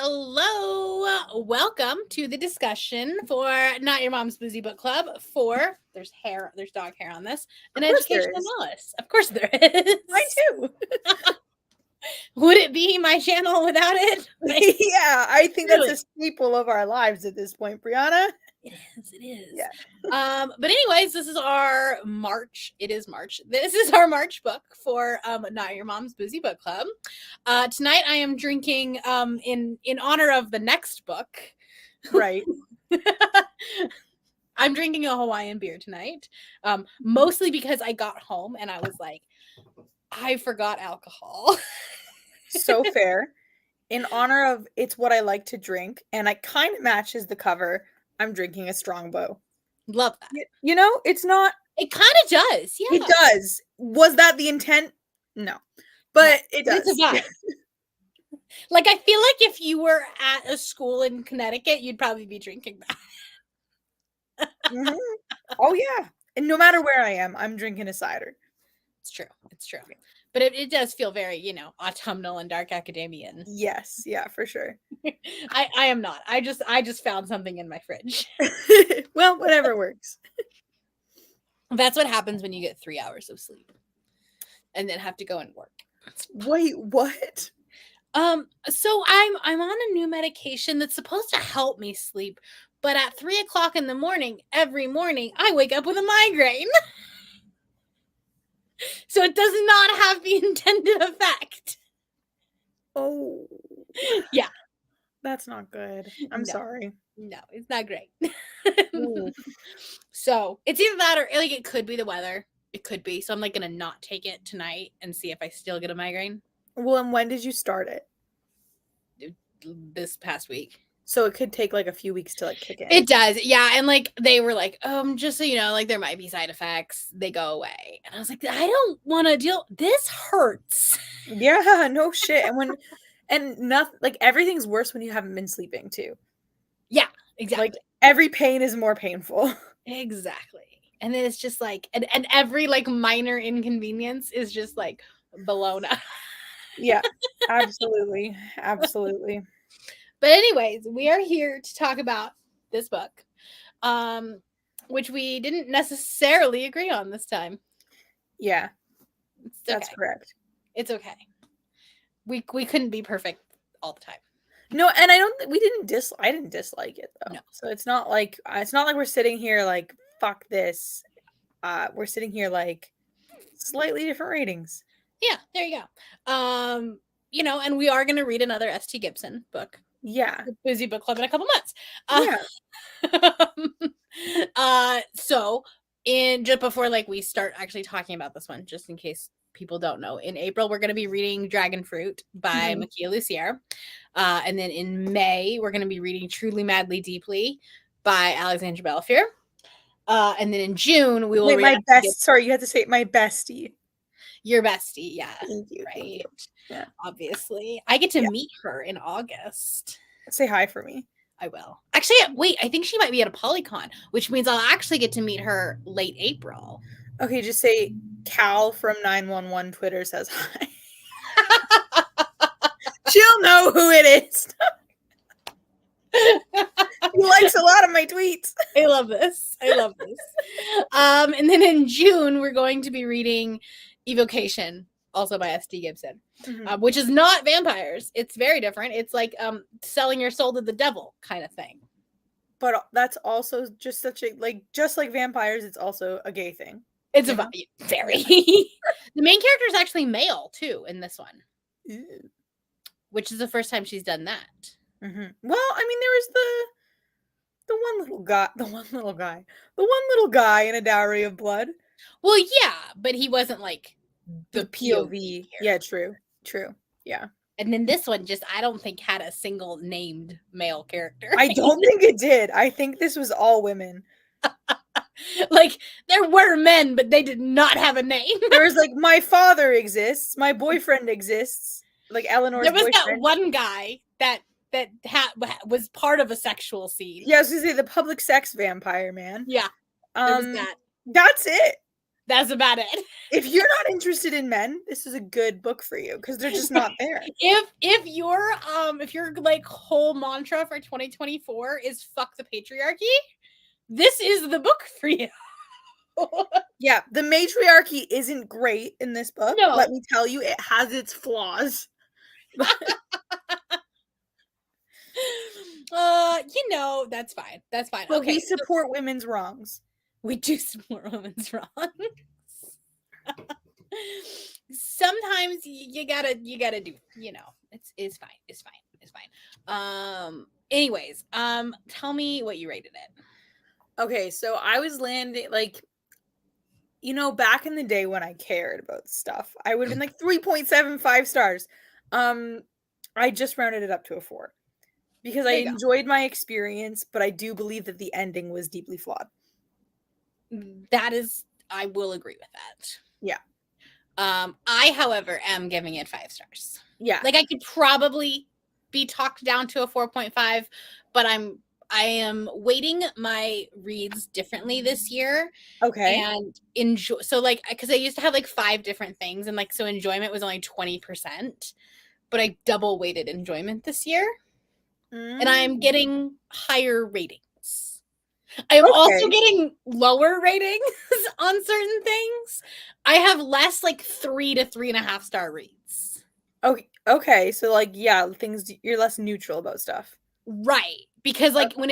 Hello, welcome to the discussion for Not Your Mom's Boozy Book Club. There's dog hair on this. An educational Malice. Of course there is. Mine too. Would it be my channel without it? Yeah, I think that's a staple of our lives at this point, Brianna. It is. Yeah. But anyways, this is our March. It is March. This is our March book for Not Your Mom's Boozy Book Club. Tonight I am drinking in honor of the next book. Right. I'm drinking a Hawaiian beer tonight. Mostly because I got home and I was like, I forgot alcohol. So fair. In honor of it's what I like to drink, and it kind of matches the cover. I'm drinking a Strongbow. Love that. You know, it's not. It kind of does. Yeah. It does. Was that the intent? No. But it does. It's a vibe. Like, I feel like if you were at a school in Connecticut, you'd probably be drinking that. Mm-hmm. Oh, yeah. And no matter where I am, I'm drinking a cider. It's true. But it does feel very, autumnal and dark academian. Yes. Yeah, for sure. I am not. I just found something in my fridge. Well, whatever works. That's what happens when you get 3 hours of sleep and then have to go and work. Wait, what? So I'm on a new medication that's supposed to help me sleep, but at 3:00 in the morning, every morning, I wake up with a migraine. So it does not have the intended effect. Oh. Yeah. That's not good. I'm sorry. No, it's not great. So it's either that or it could be the weather. It could be. So I'm going to not take it tonight and see if I still get a migraine. Well, and when did you start it? This past week. So it could take a few weeks to kick in. It does. Yeah. And they were like, just so you know, there might be side effects. They go away. And I was like, I don't want to deal. This hurts. Yeah, no shit. And nothing, everything's worse when you haven't been sleeping too. Yeah, exactly. Every pain is more painful. Exactly. And then it's just and every minor inconvenience is just Bologna. Yeah, absolutely. Absolutely. But anyways, we are here to talk about this book, which we didn't necessarily agree on this time. Yeah, that's correct. It's okay. We couldn't be perfect all the time. No, and I didn't dislike it though. No. So it's not like we're sitting here fuck this. We're sitting here slightly different ratings. Yeah, there you go. And we are going to read another S.T. Gibson book. Yeah. The Boozy Book Club in a couple months. Yeah. So just before we start actually talking about this one, just in case people don't know, in April we're going to be reading Dragon Fruit by Makia Lucier. And then in May we're going to be reading Truly Madly Deeply by Alexandra Belfier. And then in June we will read sorry, you had to say my bestie. Your bestie, yeah. Thank you. Right. Thank you. Yeah. Obviously. I get to meet her in August. Say hi for me. I will. Actually, wait, I think she might be at a Polycon, which means I'll actually get to meet her late April. Okay, just say Cal from 911 Twitter says hi. She'll know who it is. He likes a lot of my tweets. I love this. And then in June, we're going to be reading Evocation, also by S.T. Gibson, which is not vampires. It's very different. It's selling your soul to the devil kind of thing. But that's also just just like vampires, it's also a gay thing. It's very. The main character is actually male too in this one. Ew. Which is the first time she's done that. Mm-hmm. Well, I mean, there was the one little guy in A Dowry of Blood. Well, yeah, but he wasn't the POV. Yeah, true. Yeah. And then this one I don't think had a single named male character. I don't think it did. I think this was all women. There were men, but they did not have a name. There was my father exists, my boyfriend exists, Eleanor's boyfriend. There was that one guy that was part of a sexual scene. Yeah, I was gonna say the public sex vampire man. Yeah, there was that. That's it. That's about it. If you're not interested in men, this is a good book for you because they're just not there. If your like whole mantra for 2024 is fuck the patriarchy, this is the book for you. Yeah, the matriarchy isn't great in this book. No. Let me tell you, it has its flaws. That's fine. That's fine. But Okay. we support women's wrongs. We do support women's wrongs. Sometimes you gotta do, it's fine. It's fine. It's fine. Anyways, tell me what you rated it. Okay, so I was landing like, back in the day when I cared about stuff, I would have been like 3.75 stars. I just rounded it up to a 4 because I enjoyed my experience, but I do believe that the ending was deeply flawed. I will agree with that. Yeah. I, however, am giving it 5 stars. Yeah. Like I could probably be talked down to a 4.5, but I am weighting my reads differently this year. Okay. And enjoy. So like, because I used to have like 5 different things, and like, so enjoyment was only 20%, but I double weighted enjoyment this year, and I'm getting higher ratings. I am also getting lower ratings on certain things. I have less like 3 to 3.5 star reads. Okay. So like, yeah, you're less neutral about stuff. Right. Because like when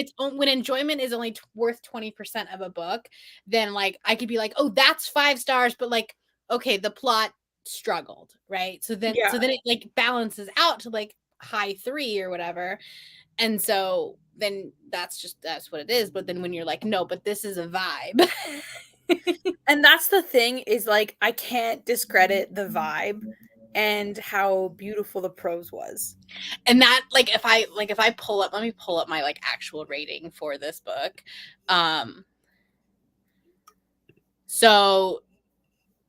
enjoyment is only worth 20% of a book, then like I could be like, oh, that's 5 stars, but like, okay, the plot struggled, right? So then it like balances out to like high 3 or whatever. And so then that's what it is. But then when you're like, no, but this is a vibe. And that's the thing is like, I can't discredit the vibe and how beautiful the prose was. And that like if I let me pull up my like actual rating for this book. So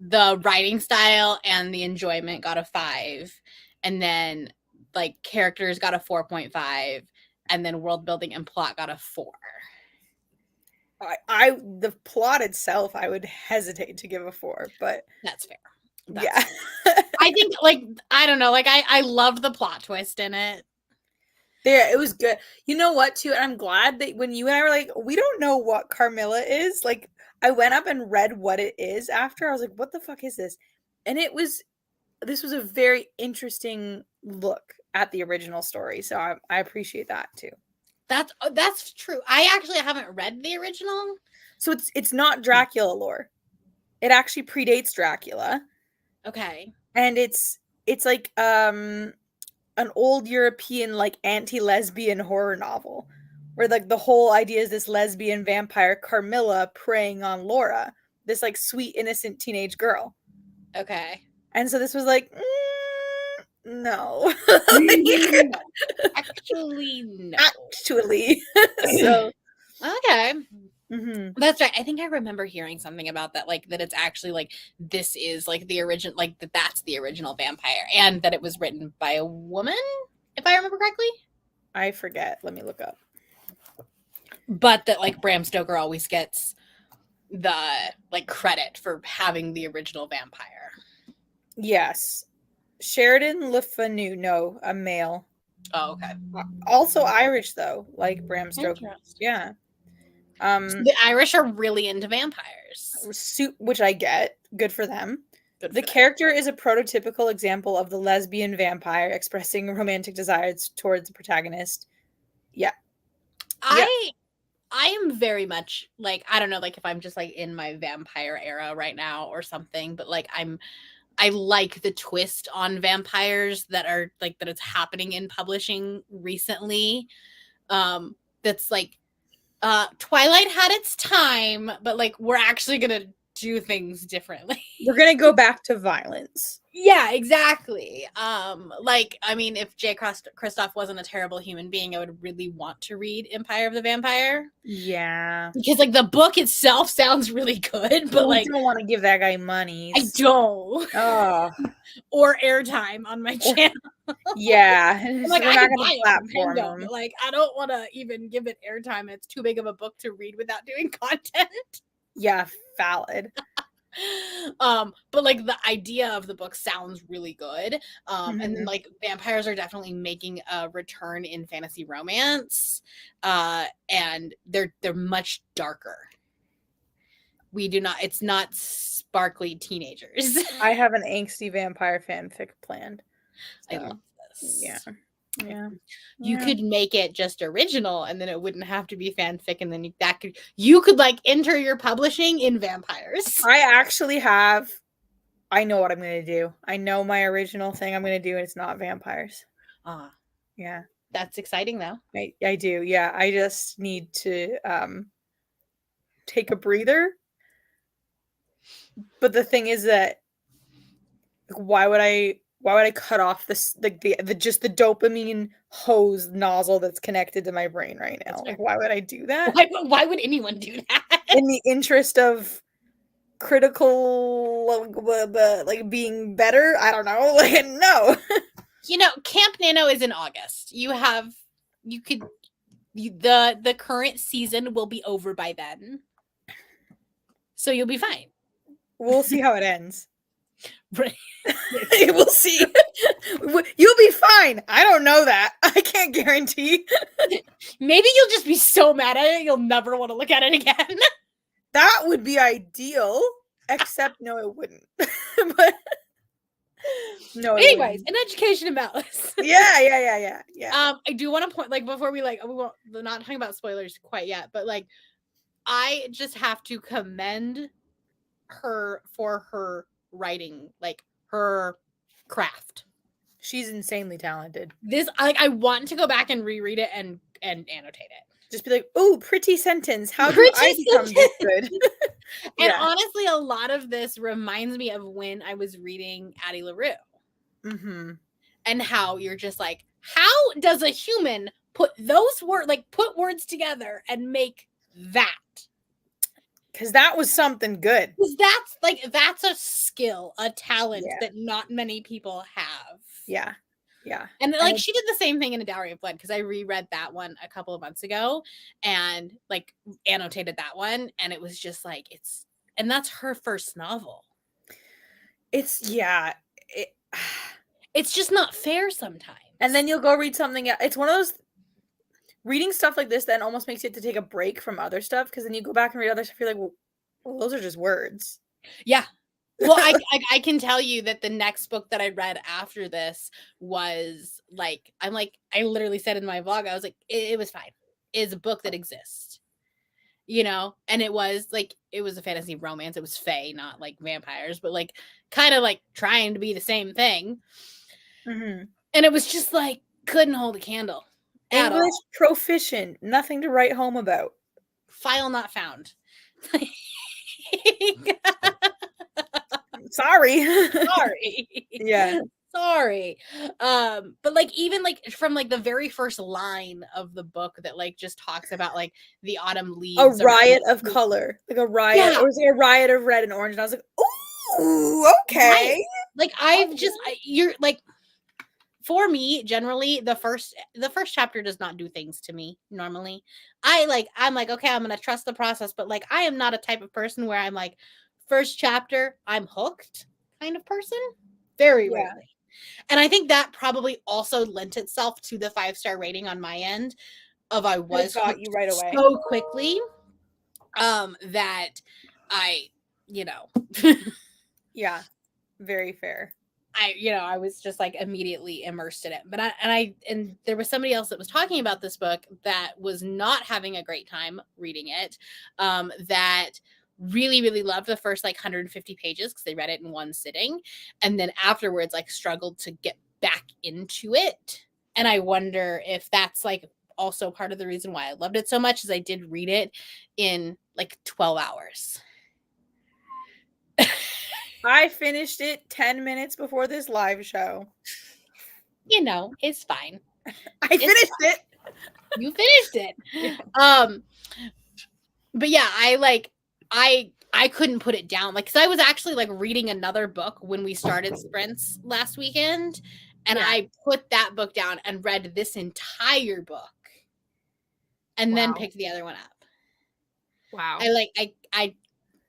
the writing style and the enjoyment got a 5, and then like characters got a 4.5, and then world building and plot got a 4. The plot itself, I would hesitate to give a 4, but that's fair. Yeah. I think like, I don't know, like I loved the plot twist in it. Yeah, it was good. You know what, too? And I'm glad that when you and I were like, we don't know what Carmilla is, like, I went up and read what it is after. I was like, what the fuck is this? And this was a very interesting look at the original story. So I appreciate that, too. That's true. I actually haven't read the original. So it's not Dracula lore. It actually predates Dracula. Okay. And it's like an old European like anti-lesbian horror novel where like the whole idea is this lesbian vampire Carmilla preying on Laura, this like sweet innocent teenage girl. Okay. And so this was like no. Actually no. So okay. Mm-hmm. That's right. I think I remember hearing something about that, like that it's actually like this is like the original, like that's the original vampire, and that it was written by a woman, if I remember correctly. I forget. Let me look up. But that like Bram Stoker always gets the like credit for having the original vampire. Yes. Sheridan Le Fanu, no, a male. Oh, okay. Also Irish though, like Bram Stoker. Yeah. The Irish are really into vampires. Which I get. Good for them. The character is a prototypical example of the lesbian vampire expressing romantic desires towards the protagonist. Yeah. I am very much like, I don't know, like if I'm just like in my vampire era right now or something, but like I like the twist on vampires that are like that it's happening in publishing recently. That's like Twilight had its time, but like we're actually gonna do things differently. We're gonna go back to violence. Yeah, exactly. Like, I mean, if J. Kristoff wasn't a terrible human being, I would really want to read Empire of the Vampire. Yeah. Because like the book itself sounds really good, but like I don't want to give that guy money. I don't. Oh. Or airtime on my channel. Yeah. Like I can buy it from Tango, but like I don't want to even give it airtime. It's too big of a book to read without doing content. Yeah, valid. But like the idea of the book sounds really good. And then Mhm. like vampires are definitely making a return in fantasy romance. And they're much darker. It's not sparkly teenagers. I have an angsty vampire fanfic planned. I love So, yeah. this. Yeah. You Yeah. could make it just original and then it wouldn't have to be fanfic, and then you could like enter your publishing in vampires. I actually have I know what I'm going to do. I know my original thing I'm going to do, and it's not vampires. Yeah. That's exciting though. I do. Yeah. I just need to take a breather. But the thing is that why would I cut off this like the just the dopamine hose nozzle that's connected to my brain right now? Like why would I do that? Why would anyone do that? In the interest of critical like being better? I don't know. Like no. Camp Nano is in August. The current season will be over by then. So you'll be fine. We'll see how it ends. Right. We'll see. You'll be fine. I don't know that. I can't guarantee. Maybe you'll just be so mad at it, you'll never want to look at it again. That would be ideal. Except, no, it wouldn't. But no. Anyways, an education in Malice. Yeah. I do want to point, like, before we're not talking about spoilers quite yet, but like, I just have to commend her for her writing, like her craft. She's insanely talented. I want to go back and reread it and annotate it. Just be like, oh, pretty sentence. How do I become this good? And honestly, a lot of this reminds me of when I was reading Addie LaRue. Mm-hmm. And how you're just like, how does a human put words together and make that? Because that was something good. Because that's a skill, a talent that not many people have. Yeah. And like she did the same thing in A Dowry of Blood, because I reread that one a couple of months ago and like annotated that one, and it was just like and that's her first novel. It's just not fair sometimes. And then you'll go read something else. It's one of those reading stuff like this then almost makes you have to take a break from other stuff, because then you go back and read other stuff, you're like, well, those are just words. Yeah. Well, I can tell you that the next book that I read after this was like, I literally said in my vlog, I was like, it was fine. It's a book that exists, and it was a fantasy romance. It was fae, not like vampires, but like kind of like trying to be the same thing. Mm-hmm. And it was just like, couldn't hold a candle. English proficient, nothing to write home about. File not found. Sorry. Yeah. Sorry. But like, even like from like the very first line of the book that like just talks about like the autumn leaves. A riot of color. Like a riot. Yeah. Or was it a riot of red and orange? And I was like, ooh, okay. Right. Like you're like, for me, generally, the first chapter does not do things to me normally. I'm like, okay, I'm gonna trust the process, but like I am not a type of person where I'm like, first chapter, I'm hooked kind of person. Very rarely. And I think that probably also lent itself to the 5-star rating on my end of I was got you right away so quickly that I, yeah, very fair. I was just like immediately immersed in it. But and there was somebody else that was talking about this book that was not having a great time reading it, that really, really loved the first like 150 pages because they read it in one sitting. And then afterwards, like struggled to get back into it. And I wonder if that's like also part of the reason why I loved it so much, is I did read it in like 12 hours. I finished it 10 minutes before this live show. It's fine. I finished it. You finished it. Yeah. But yeah, I couldn't put it down. Like, because I was actually like reading another book when we started sprints last weekend, and I put that book down and read this entire book, and then picked the other one up. Wow.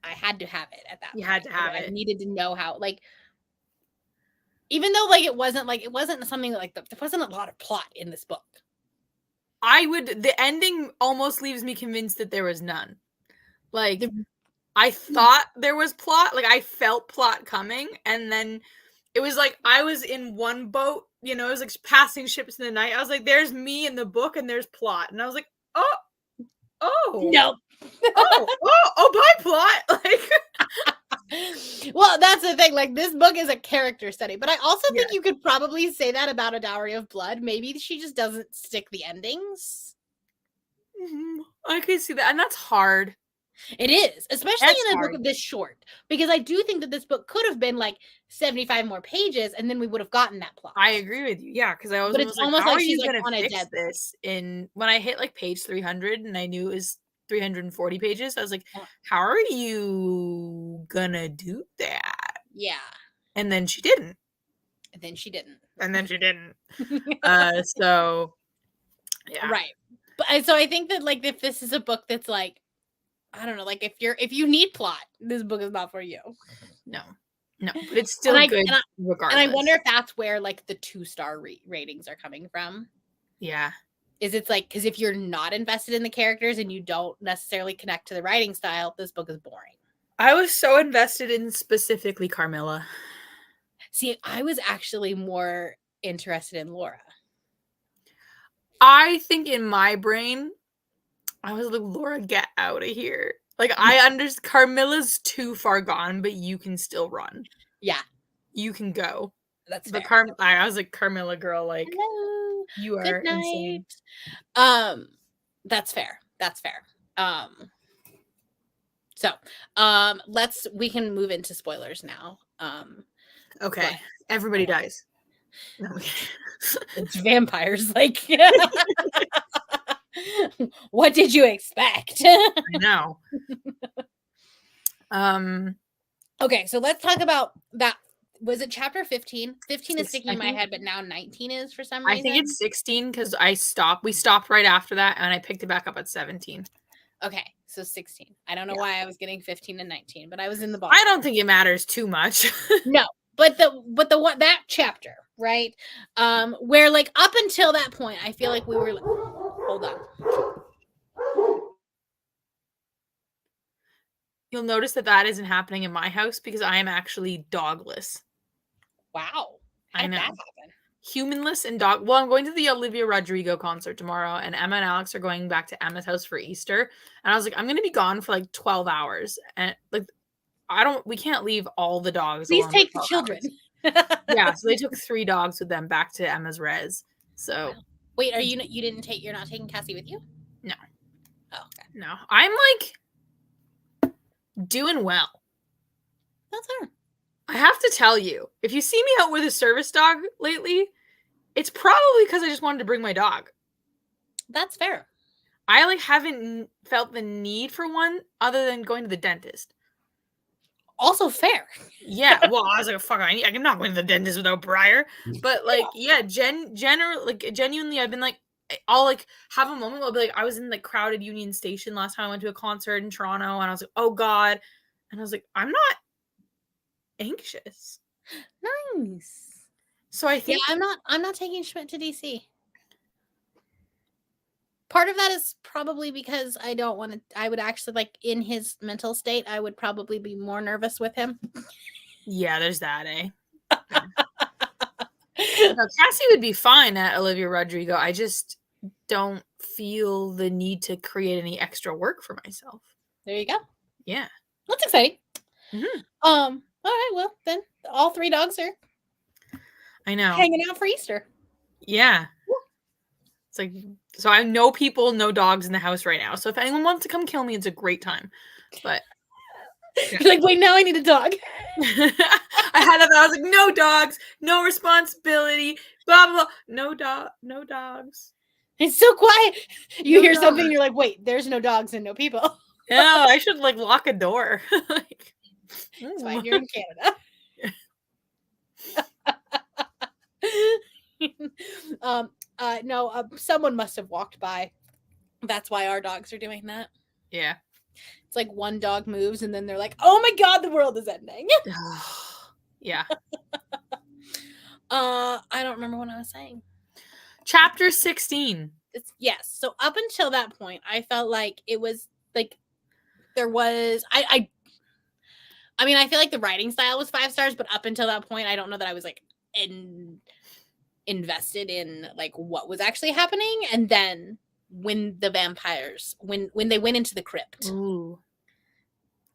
I had to have it at that You point. had to have I it. needed to know how, like, even though like it wasn't something like there wasn't a lot of plot in this book. The ending almost leaves me convinced that there was none. Like, The- I thought there was plot, like I felt plot coming, and then it was like I was in one boat, you know, it was like passing ships in the night. I was like, there's me in the book and there's plot. And I was like, oh, No. bye plot. Like, Well, that's the thing. Like, this book is a character study, but I also think Yes. you could probably say that about A Dowry of Blood. Maybe she just doesn't stick the endings. I could see that, and that's hard. It is, especially That's in a book hard. of this short, because I do think that this book could have been like 75 more pages, and then we would have gotten that plot. I agree with you. Yeah, because I was But it's almost like, almost how like are you she's, like, gonna on a fix deadline. this? In when I hit like page 300 and I knew it was 340 pages, I was like, Yeah. how are you gonna do that? Yeah. And then she didn't. And then she didn't. So yeah. Right. But so I think that like if this is a book that's like, I don't know, like if you need plot, this book is not for you. No, but it's still good regardless. And I wonder if that's where like the 2-star ratings are coming from. Yeah. It's like, because if you're not invested in the characters and you don't necessarily connect to the writing style, this book is boring. I was so invested in specifically Carmilla. See, I was actually more interested in Laura. I think in my brain, I was like, Laura, get out of here. Like, I understand Carmilla's too far gone, but you can still run. Yeah. You can go. That's but fair. I was like, Carmilla girl, like, hello. You are insane. That's fair. So we can move into spoilers now. Okay. Everybody dies. No. It's vampires, like what did you expect? I know. Okay, so let's talk about that. Was it chapter 15? 15 is sticking in my head, but now 19 is for some reason. I think it's 16 because we stopped right after that, and I picked it back up at 17. Okay, so 16. I don't know why I was getting 15 and 19, but I was in the ballpark. I don't think it matters too much. No, but the one that chapter, right? Where like up until that point, I feel like we were hold on. You'll notice that isn't happening in my house because I am actually dogless. Wow. How did that happen? Humanless and dog. Well, I'm going to the Olivia Rodrigo concert tomorrow, and Emma and Alex are going back to Emma's house for Easter. And I was like, I'm going to be gone for like 12 hours. And like, we can't leave all the dogs. Please take the children. Yeah, so they took 3 dogs with them back to Emma's res. So wait, you're not taking Cassie with you? No. Oh, okay. No. I'm like doing well. That's her. I have to tell you, if you see me out with a service dog lately, it's probably because I just wanted to bring my dog. That's fair. I like haven't felt the need for one other than going to the dentist. Also fair. Yeah, well, I was like, fuck, I'm not going to the dentist without Briar. But like, yeah, genuinely, I've been like, I'll like have a moment where I'll be like, I was in like crowded Union Station last time I went to a concert in Toronto, and I was like, oh god, and I was like, I'm not anxious. Nice. So I think I'm not taking Schmidt to DC. Part of that is probably because I don't want to. I would actually like in his mental state. I would probably be more nervous with him. Yeah, there's that, eh? No, Cassie would be fine at Olivia Rodrigo. I just don't feel the need to create any extra work for myself. There you go. Yeah, that's exciting. Mm-hmm. All right. Well, then all 3 dogs are. I know. Hanging out for Easter. Yeah. It's like, so I have no people, no dogs in the house right now. So if anyone wants to come kill me, it's a great time. But yeah. You're like, wait, now I need a dog. I was like, no dogs, no responsibility, blah blah blah. No dogs. It's so quiet. You hear something, and you're like, wait, there's no dogs and no people. Yeah, I should like lock a door. Like, that's why you're in Canada. No, someone must have walked by. That's why our dogs are doing that. Yeah. It's like one dog moves and then they're like, oh my god, the world is ending. Yeah. I don't remember what I was saying. Chapter 16. Yes. So up until that point, I felt like it was like there was I mean, I feel like the writing style was 5 stars, but up until that point, I don't know that I was like invested in like what was actually happening. And then when the vampires, when they went into the crypt, Ooh.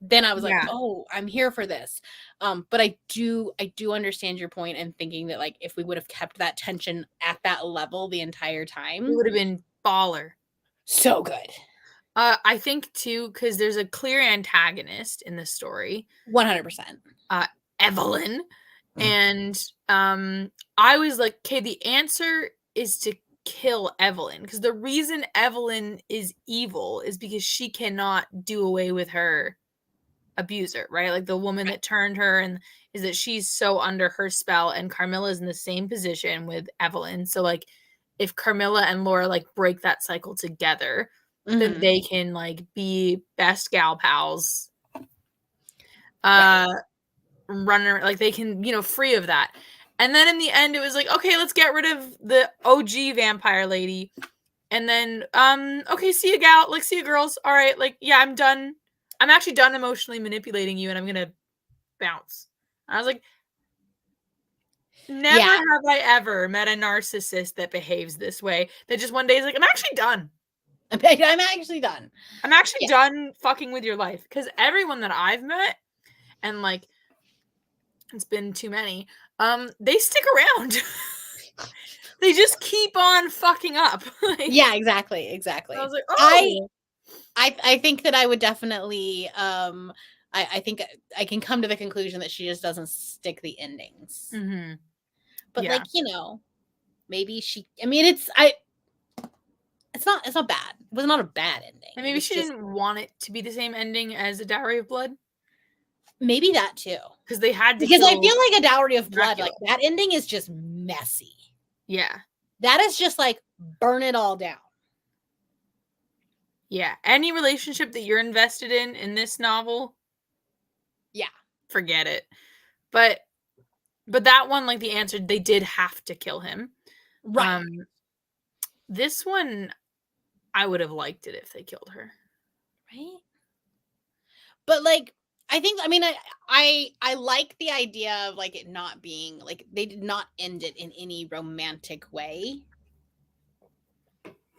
then I was like, oh, I'm here for this. But I do understand your point and thinking that like if we would have kept that tension at that level the entire time, it would have been baller. So good. I think too, because there's a clear antagonist in the story. 100%. Evelyn. And I was like, okay, the answer is to kill Evelyn. Because the reason Evelyn is evil is because she cannot do away with her abuser, right? Like the woman that turned her, and is that she's so under her spell, and Carmilla's in the same position with Evelyn. So like if Carmilla and Laura like break that cycle together, then they can like be best gal pals. Runner, like they can, you know, free of that. And then in the end it was like, okay, let's get rid of the OG vampire lady. And then okay, see you gal, like see you girls. All right, like yeah, I'm done. I'm actually done emotionally manipulating you and I'm gonna bounce. And I was like, never have I ever met a narcissist that behaves this way. That just one day is like, I'm actually done. I'm actually done. I'm actually done fucking with your life. Because everyone that I've met, and like it's been too many, they stick around. They just keep on fucking up. Like, yeah, exactly. I was like, oh. I think that I would definitely I think I can come to the conclusion that she just doesn't stick the endings. Mm-hmm. But like, you know, maybe I mean it's not bad. It was not a bad ending. And maybe she didn't want it to be the same ending as A Dowry of Blood. Maybe that too. Because they had to. Because I feel like A Dowry of Blood, like that ending is just messy. Yeah. That is just like burn it all down. Yeah. Any relationship that you're invested in this novel, yeah, forget it. But that one, like the answer, they did have to kill him. Right. This one, I would have liked it if they killed her. Right. But like, I think, I mean, I like the idea of like it not being like they did not end it in any romantic way.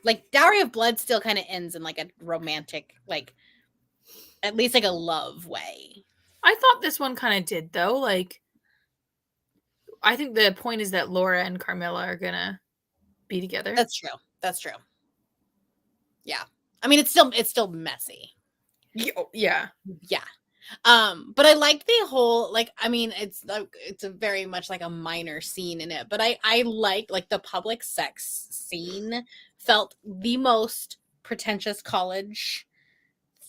Like Dowry of Blood still kind of ends in like a romantic, like at least like a love way. I thought this one kind of did though. Like, I think the point is that Laura and Carmilla are gonna be together. That's true. That's true. Yeah. I mean, it's still messy. Yeah. Yeah. But I liked the whole, like, I mean, it's a very much like a minor scene in it, but I like the public sex scene felt the most pretentious college.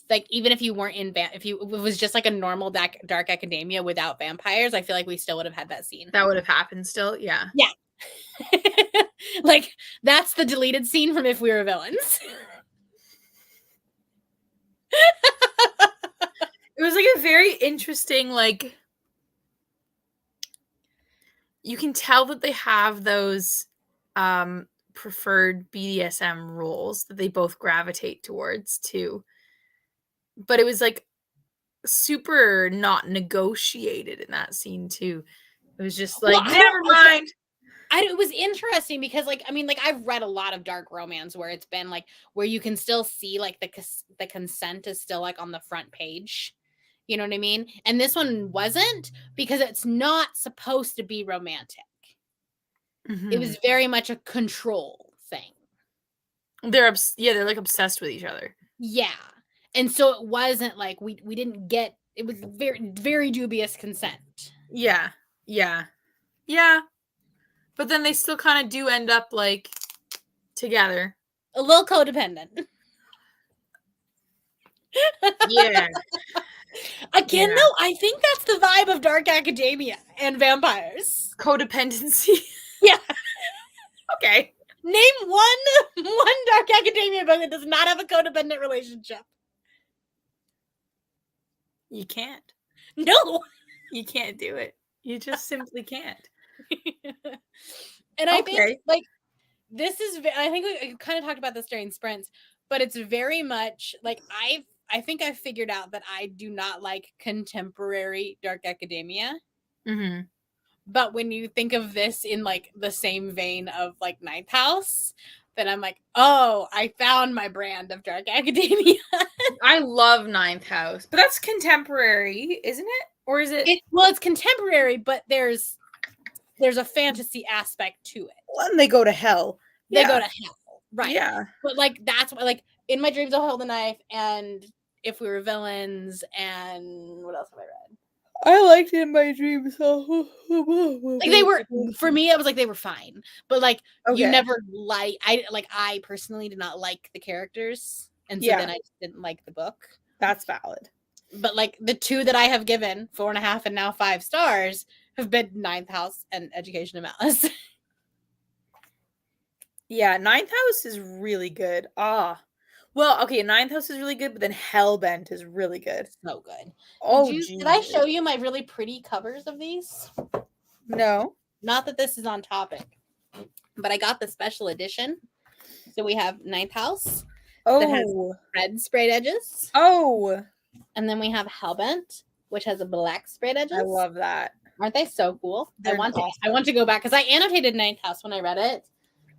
Like, even if you weren't if it was just like a normal dark academia without vampires, I feel like we still would have had that scene. That would have happened still. Yeah. Yeah. Like, that's the deleted scene from If We Were Villains. It was like a very interesting, like, you can tell that they have those preferred BDSM rules that they both gravitate towards too. But it was like super not negotiated in that scene too. It was just like, well, never mind. It was interesting because, like, I mean, like, I've read a lot of dark romance where it's been like where you can still see like the consent is still like on the front page. You know what I mean? And this one wasn't, because it's not supposed to be romantic. Mm-hmm. It was very much a control thing. They're like obsessed with each other. Yeah. And so it wasn't like we didn't get, it was very, very dubious consent. Yeah. Yeah. Yeah. But then they still kind of do end up like together. A little codependent. Yeah. Again, though, I think that's the vibe of dark academia and vampires. Codependency. Yeah. Okay. Name one dark academia book that does not have a codependent relationship. You can't. No. You can't do it. You just simply can't. And I think like this is, I think we kind of talked about this during sprints, but it's very much like I think I figured out that I do not like contemporary dark academia. Mm-hmm. But when you think of this in like the same vein of like Ninth House, then I'm like, oh, I found my brand of dark academia. I love Ninth House, but that's contemporary, isn't it? Or is it? Well, it's contemporary, but there's a fantasy aspect to it. When they go to hell. They go to hell, right? Yeah. But like that's what, like in my dreams I'll hold the knife, and if we were villains, and what else have I read? I liked it in my dreams. Like they were, for me, I was like they were fine, but like you never I personally did not like the characters, and so then I just didn't like the book. That's valid. But like the two that I have given 4.5 and now 5 stars have been Ninth House and Education of Malice. Yeah, Ninth House is really good. Well, okay, Ninth House is really good, but then Hellbent is really good. So good. Oh, did I show you my really pretty covers of these? No. Not that this is on topic, but I got the special edition. So we have Ninth House. That has red sprayed edges. Oh. And then we have Hellbent, which has a black sprayed edges. I love that. Aren't they so cool? I want to go back because I annotated Ninth House when I read it.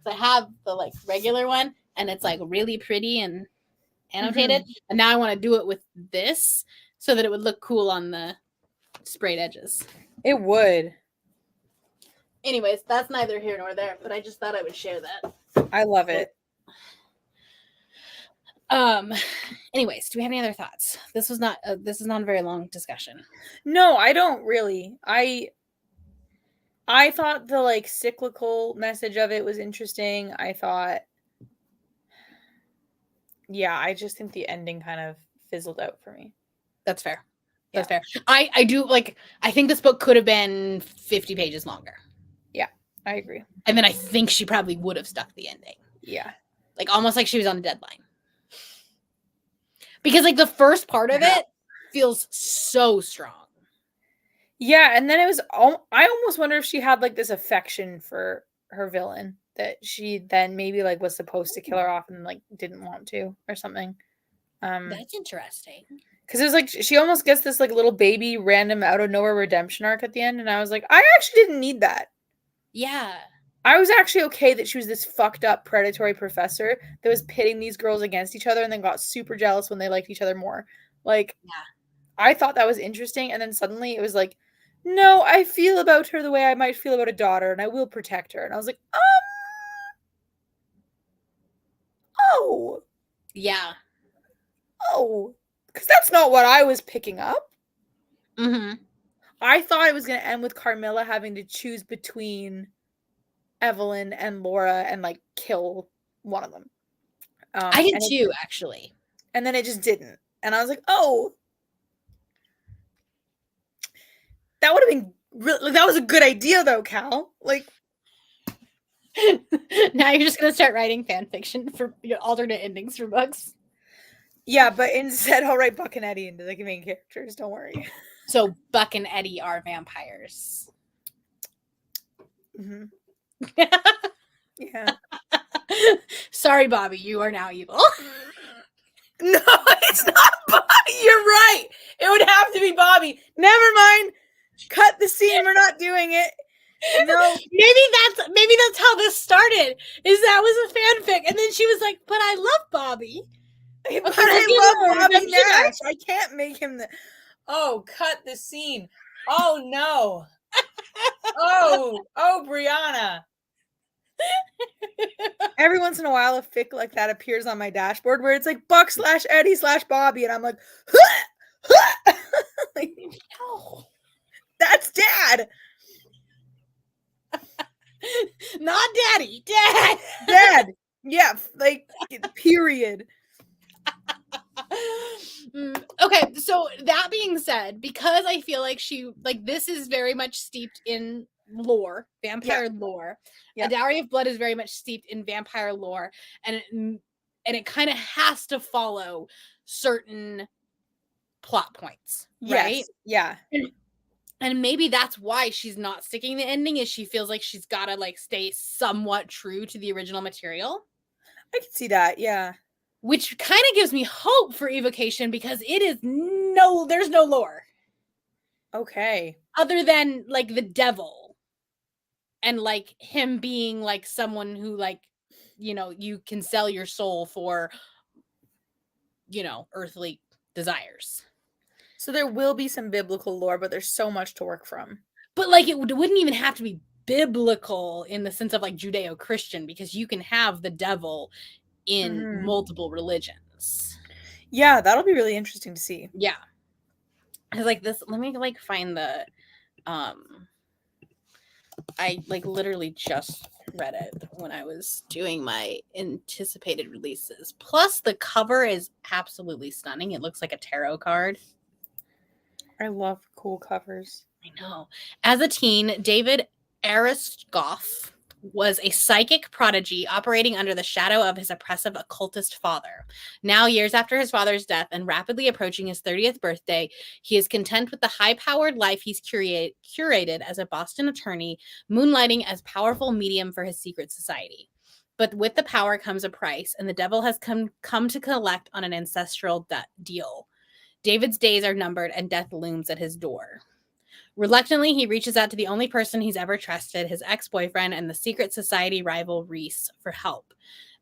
So I have the like regular one, and it's like really pretty and annotated. Mm-hmm. And now I want to do it with this so that it would look cool on the sprayed edges. It would. Anyways, that's neither here nor there, but I just thought I would share that. I love it. Anyways, do we have any other thoughts? This is not a very long discussion. No, I don't really. I thought the like cyclical message of it was interesting. I thought, yeah, I just think the ending kind of fizzled out for me. That's fair. That's fair. I do like, I think this book could have been 50 pages longer. Yeah, I agree. And then I think she probably would have stuck the ending. Yeah. Like almost like she was on a deadline. Because like the first part of it feels so strong. Yeah, and then it was I almost wonder if she had like this affection for her villain that she then maybe like was supposed to kill her off and like didn't want to or something. That's interesting. Because it was like she almost gets this like little baby random out of nowhere redemption arc at the end, and I was like, I actually didn't need that. Yeah. I was actually okay that she was this fucked up predatory professor that was pitting these girls against each other and then got super jealous when they liked each other more. Like, I thought that was interesting, and then suddenly it was like, no, I feel about her the way I might feel about a daughter, and I will protect her. And I was like, oh. Yeah. Oh. Because that's not what I was picking up. Mm-hmm. I thought it was going to end with Carmilla having to choose between Evelyn and Laura and like kill one of them. I did too, actually. And then it just didn't. And I was like, oh. That would have been really, that was a good idea though, Cal. Like, now you're just going to start writing fan fiction for alternate endings for books. Yeah, but instead I'll write Buck and Eddie into the main characters. Don't worry. So Buck and Eddie are vampires. Mm-hmm. Yeah. Sorry, Bobby. You are now evil. No, it's not Bobby. You're right. It would have to be Bobby. Never mind. Cut the scene. We're not doing it. No. Maybe that's how this started. Is that was a fanfic, and then she was like, "But I love Bobby." But I love Bobby Nash. I can't make him the. Oh, cut the scene. Oh no. Oh, Brianna. Every once in a while, a fic like that appears on my dashboard where it's like Buck / Eddie / Bobby, and I'm like, like, no, that's Dad. Not Daddy, Dad. Dad. Yeah, like period. Okay, so that being said, because I feel like this is very much steeped in lore, vampire lore. A Dowry of Blood is very much steeped in vampire lore, and it kind of has to follow certain plot points, right? Yes. Yeah. And maybe that's why she's not sticking the ending, is she feels like she's got to like stay somewhat true to the original material. I can see that. Yeah. Which kind of gives me hope for Evocation, because there's no lore. Okay. Other than like the devil and like him being like someone who like, you can sell your soul for, earthly desires. So there will be some biblical lore, but there's so much to work from. But like it wouldn't even have to be biblical in the sense of like Judeo-Christian, because you can have the devil in multiple religions. Yeah, that'll be really interesting to see. Yeah. Cuz like this, let me like find the I like literally just read it when I was doing my anticipated releases. Plus the cover is absolutely stunning. It looks like a tarot card. I love cool covers. I know. As a teen, David Aristogoff was a psychic prodigy operating under the shadow of his oppressive occultist father. Now, years after his father's death and rapidly approaching his 30th birthday, he is content with the high-powered life he's curated as a Boston attorney, moonlighting as powerful medium for his secret society. But with the power comes a price, and the devil has come to collect on an ancestral deal. David's days are numbered, and death looms at his door. Reluctantly, he reaches out to the only person he's ever trusted, his ex-boyfriend and the secret society rival Reese, for help.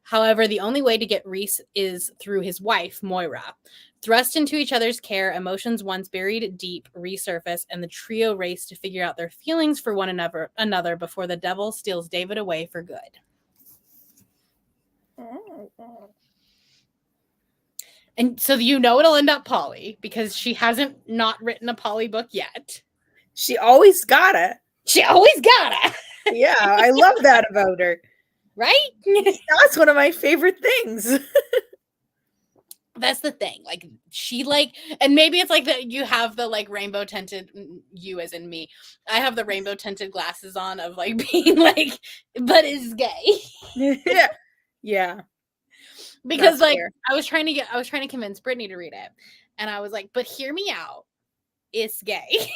However, the only way to get Reese is through his wife, Moira. Thrust into each other's care, emotions once buried deep resurface, and the trio race to figure out their feelings for one another before the devil steals David away for good. And so it'll end up Polly, because she hasn't not written a Polly book yet. She always gotta. Yeah, I love that about her. Right? That's one of my favorite things. That's the thing. Like, she like, and maybe it's like that you have the like rainbow tinted, you as in me, I have the rainbow tinted glasses on of like being like, but is gay. Yeah. Because like fair. I was trying to convince Brittany to read it, and I was like, but hear me out, it's gay.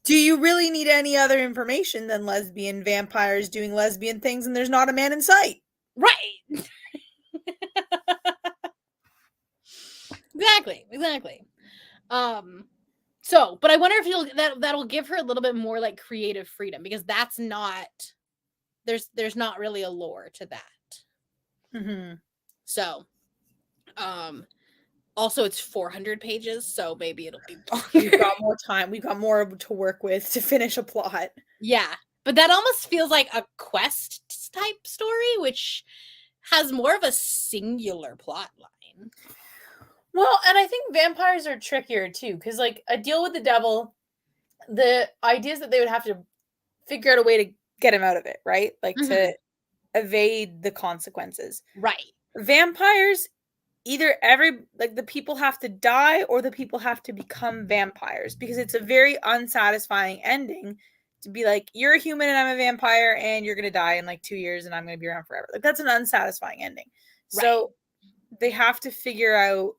Do you really need any other information than lesbian vampires doing lesbian things and there's not a man in sight? Right. Exactly. So, but I wonder if that'll give her a little bit more like creative freedom, because that's not, there's not really a lore to that. Mm-hmm. So, also it's 400 pages, so maybe it'll be longer. We've got more time. We've got more to work with to finish a plot. Yeah, but that almost feels like a quest type story, which has more of a singular plot line. Well, and I think vampires are trickier too, because like a deal with the devil, the idea is that they would have to figure out a way to get him out of it, right? Like to evade the consequences. Right. Vampires, either the people have to die or the people have to become vampires, because it's a very unsatisfying ending to be like, you're a human and I'm a vampire and you're going to die in like 2 years and I'm going to be around forever. Like, that's an unsatisfying ending. Right. So they have to figure out,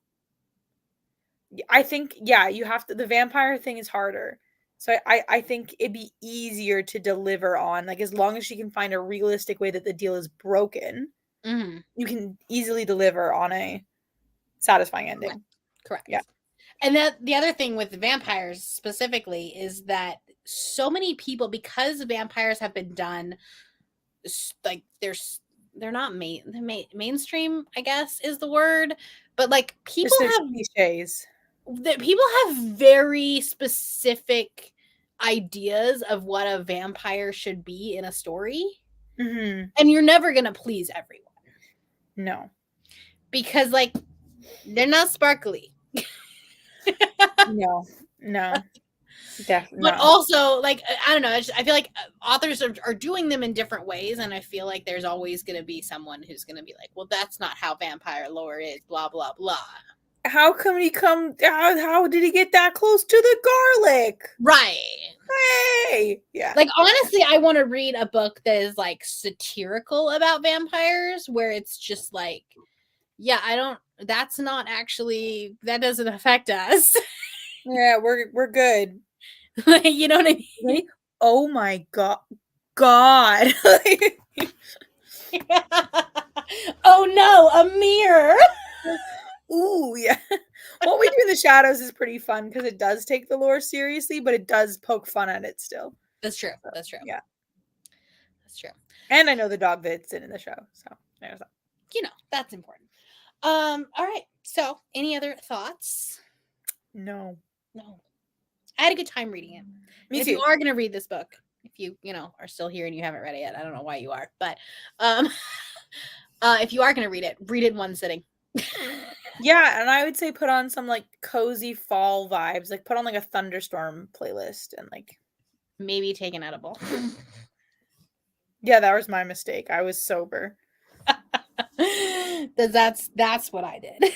I think, you have to, the vampire thing is harder. So I think it'd be easier to deliver on, like, as long as she can find a realistic way that the deal is broken, you can easily deliver on a satisfying ending. Correct. Yeah. And that the other thing with vampires specifically is that so many people, because vampires have been done, like they're not mainstream, I guess is the word, but like people have cliches. People have very specific ideas of what a vampire should be in a story, and you're never gonna please everyone. No, because like they're not sparkly. No, definitely. But also, like, I don't know, I feel like authors are doing them in different ways, and I feel like there's always going to be someone who's going to be like, well, that's not how vampire lore is, blah blah blah. How come how did he get that close to the garlic? Right. Hey, yeah. Like, honestly, I want to read a book that is like satirical about vampires, where it's just like, Yeah, I don't. That's not actually. That doesn't affect us. Yeah, we're good. Like, you know what I mean? Ready? Oh my God. Oh no, a mirror. Ooh, yeah. What we do in the shadows is pretty fun because it does take the lore seriously, but it does poke fun at it still. That's true. So, That's true. yeah. That's true. And I know the dog that's in the show. So there's that. You know, that's important. All right. So, any other thoughts? No. No. I had a good time reading it. Me And if too. you are going to read this book, if you are still here and you haven't read it yet, I don't know why you are, but um if you are going to read it in one sitting. Yeah, and I would say put on some like cozy fall vibes. Like put on like a thunderstorm playlist and like Maybe take an edible. yeah, that was my mistake. I was sober. That's what I did.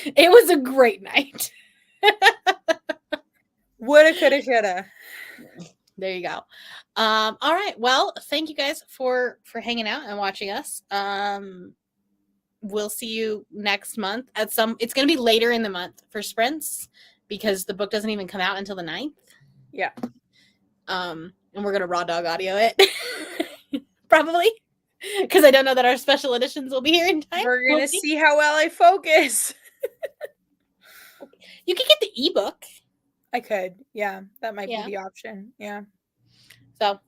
It was a great night. Woulda, coulda, shoulda. There you go. All right. Well, thank you guys for hanging out and watching us. We'll see you next month at some. It's going to be later in the month for sprints because the book doesn't even come out until the 9th. Yeah. And we're going to raw dog audio it probably because I don't know that our special editions will be here in time. We're gonna see how well I focus. You can get the ebook. I could. Yeah, that might Yeah. be the option. Yeah. So,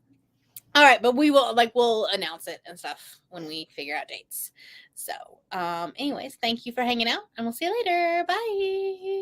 all right, but we'll announce it and stuff when we figure out dates. So, anyways, thank you for hanging out, and we'll see you later. Bye.